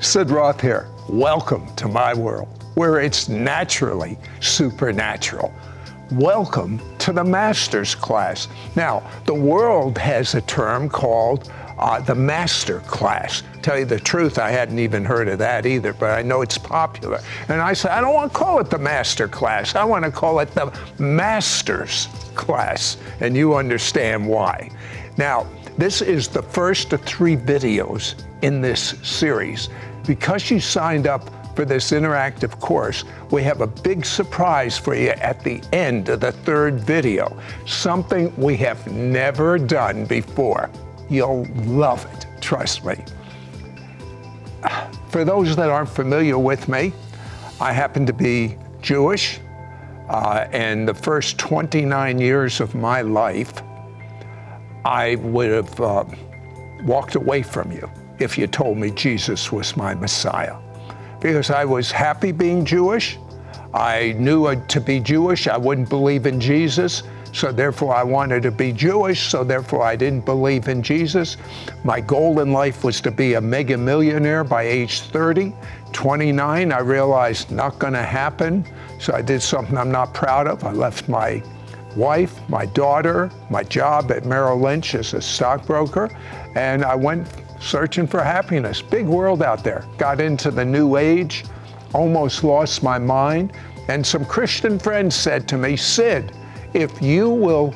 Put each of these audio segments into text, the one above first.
Sid Roth here. Welcome to my world, where it's naturally supernatural. Welcome to the Master's Class. Now, the world has a term called the Master Class. Tell you the truth, I hadn't even heard of that either, but I know it's popular. And I said, I don't want to call it the Master Class. I want to call it the Master's Class. And you understand why. Now, this is the first of 3 videos in this series. Because you signed up for this interactive course, we have a big surprise for you at the end of the 3rd video. Something we have never done before. You'll love it, trust me. For those that aren't familiar with me, I happen to be Jewish, and the first 29 years of my life, I would have walked away from you if you told me Jesus was my Messiah. Because I was happy being Jewish. I knew to be Jewish, I wouldn't believe in Jesus. So therefore I wanted to be Jewish, so therefore I didn't believe in Jesus. My goal in life was to be a mega millionaire by age 30. 29, I realized not gonna happen. So I did something I'm not proud of. I left my wife, my daughter, my job at Merrill Lynch as a stockbroker, and I went searching for happiness. Big world out there. Got into the new age, almost lost my mind, and some Christian friends said to me, Sid, if you will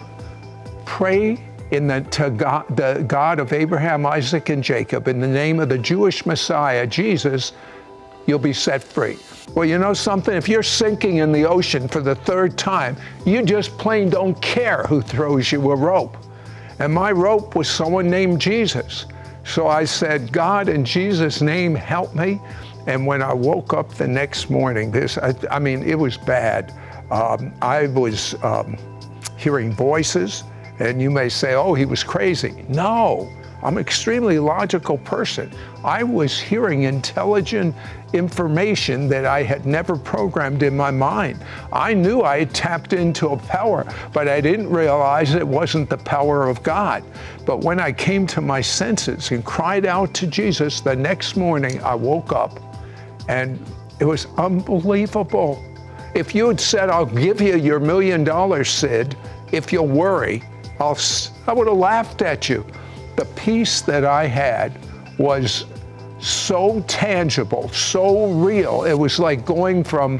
pray to God, the God of Abraham, Isaac, and Jacob, in the name of the Jewish Messiah, Jesus, you'll be set free. Well, you know something? If you're sinking in the ocean for the 3rd time, you just plain don't care who throws you a rope. And my rope was someone named Jesus. So I said, God, in Jesus' name, help me. And when I woke up the next morning, I mean, it was bad. I was hearing voices, and you may say, oh, he was crazy. No, I'm an extremely logical person. I was hearing intelligent information that I had never programmed in my mind. I knew I had tapped into a power, but I didn't realize it wasn't the power of God. But when I came to my senses and cried out to Jesus, the next morning I woke up, and it was unbelievable. If you had said, I'll give you your $1 million, Sid, if you'll worry, I would have laughed at you. The peace that I had was so tangible, so real. It was like going from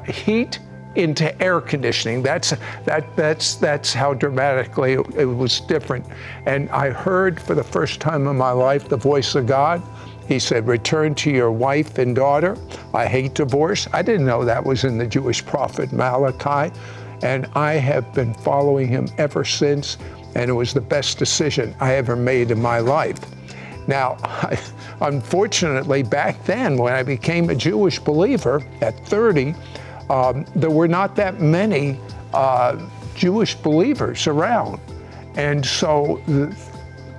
heat into air conditioning. That's how dramatically it was different. And I heard for the first time in my life the voice of God. He said, return to your wife and daughter. I hate divorce. I didn't know that was in the Jewish prophet Malachi. And I have been following him ever since. And it was the best decision I ever made in my life. Now, unfortunately, back then, when I became a Jewish believer at 30, there were not that many Jewish believers around. And so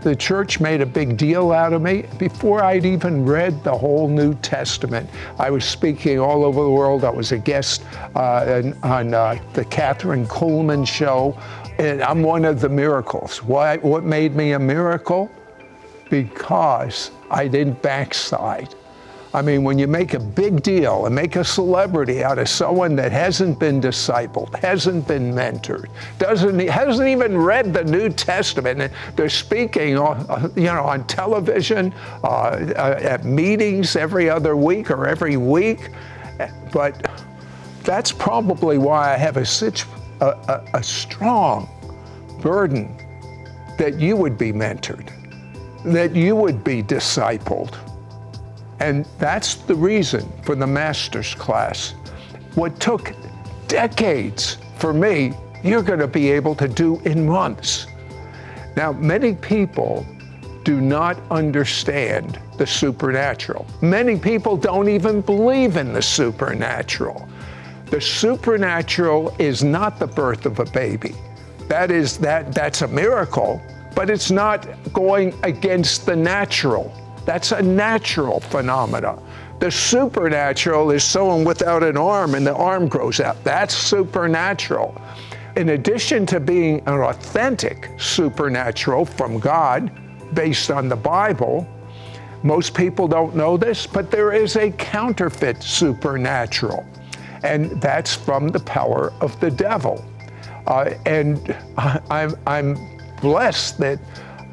the church made a big deal out of me. Before I'd even read the whole New Testament, I was speaking all over the world. I was a guest on the Catherine Kuhlman show, and I'm one of the miracles. What made me a miracle? Because I didn't backslide. I mean, when you make a big deal and make a celebrity out of someone that hasn't been discipled, hasn't been mentored, hasn't even read the New Testament, and they're speaking on television, at meetings every other week or every week. But that's probably why I have a strong burden that you would be mentored, that you would be discipled. And that's the reason for the Master's Class. What took decades for me, you're going to be able to do in months. Now, many people do not understand the supernatural. Many people don't even believe in the supernatural. The supernatural is not the birth of a baby. That's a miracle, but it's not going against the natural. That's a natural phenomena. The supernatural is someone without an arm and the arm grows out. That's supernatural. In addition to being an authentic supernatural from God, based on the Bible, Most people don't know this, but there is a counterfeit supernatural, and that's from the power of the devil. And I'm blessed that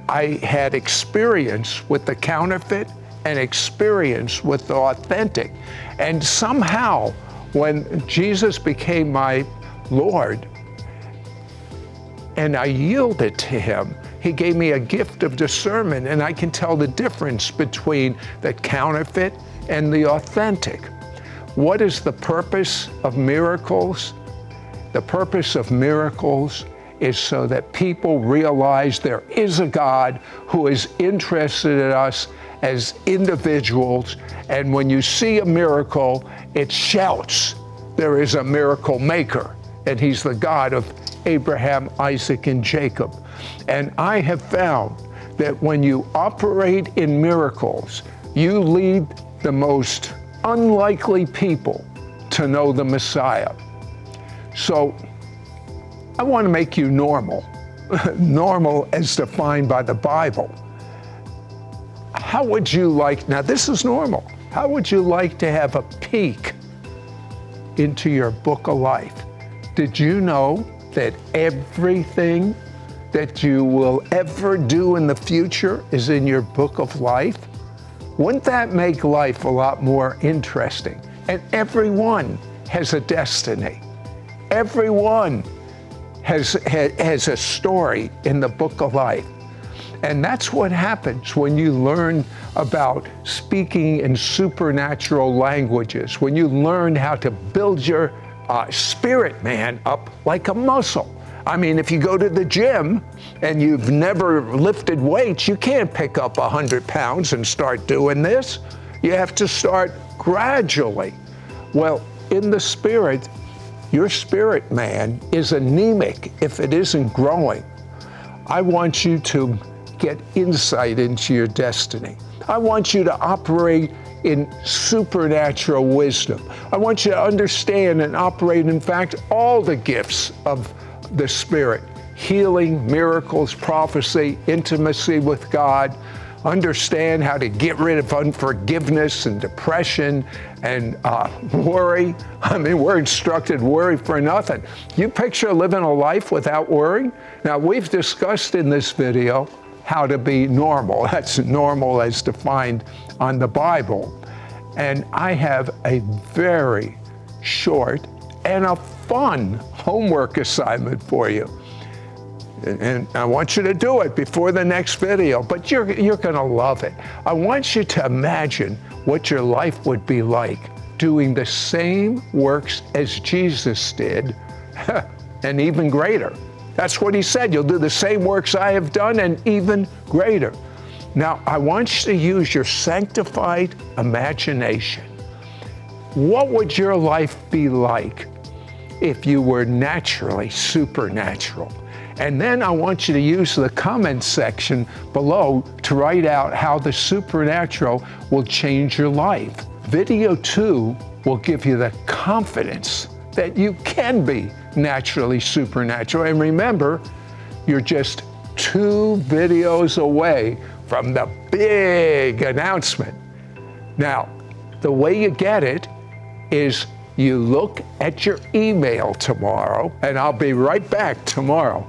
I had experience with the counterfeit and experience with the authentic. And somehow, when Jesus became my Lord and I yielded to him, he gave me a gift of discernment, and I can tell the difference between the counterfeit and the authentic. What is the purpose of miracles? The purpose of miracles is so that people realize there is a God who is interested in us as individuals, and when you see a miracle, it shouts, there is a miracle maker, and he's the God of Abraham, Isaac, and Jacob. And I have found that when you operate in miracles, you lead the most unlikely people to know the Messiah. So I want to make you normal, normal as defined by the Bible. How would you like, now this is normal, how would you like to have a peek into your book of life? Did you know that everything that you will ever do in the future is in your book of life? Wouldn't that make life a lot more interesting? And everyone has a destiny. Everyone has a story in the book of life. And that's what happens when you learn about speaking in supernatural languages, when you learn how to build your spirit man up like a muscle. I mean, if you go to the gym and you've never lifted weights, you can't pick up 100 pounds and start doing this. You have to start gradually. Well, in the spirit, your spirit man is anemic if it isn't growing. I want you to get insight into your destiny. I want you to operate in supernatural wisdom. I want you to understand and operate, in fact, all the gifts of the Spirit: healing, miracles, prophecy, intimacy with God. Understand how to get rid of unforgiveness and depression and worry. I mean, we're instructed worry for nothing. You picture living a life without worry? Now, we've discussed in this video how to be normal. That's normal as defined on the Bible. And I have a very short and a fun homework assignment for you. And I want you to do it before the next video, but you're going to love it. I want you to imagine what your life would be like doing the same works as Jesus did, and even greater. That's what he said. You'll do the same works I have done and even greater. Now, I want you to use your sanctified imagination. What would your life be like if you were naturally supernatural? And then I want you to use the comment section below to write out how the supernatural will change your life. Video 2 will give you the confidence that you can be naturally supernatural. And remember, you're just 2 videos away from the big announcement. Now, the way you get it is you look at your email tomorrow, and I'll be right back tomorrow.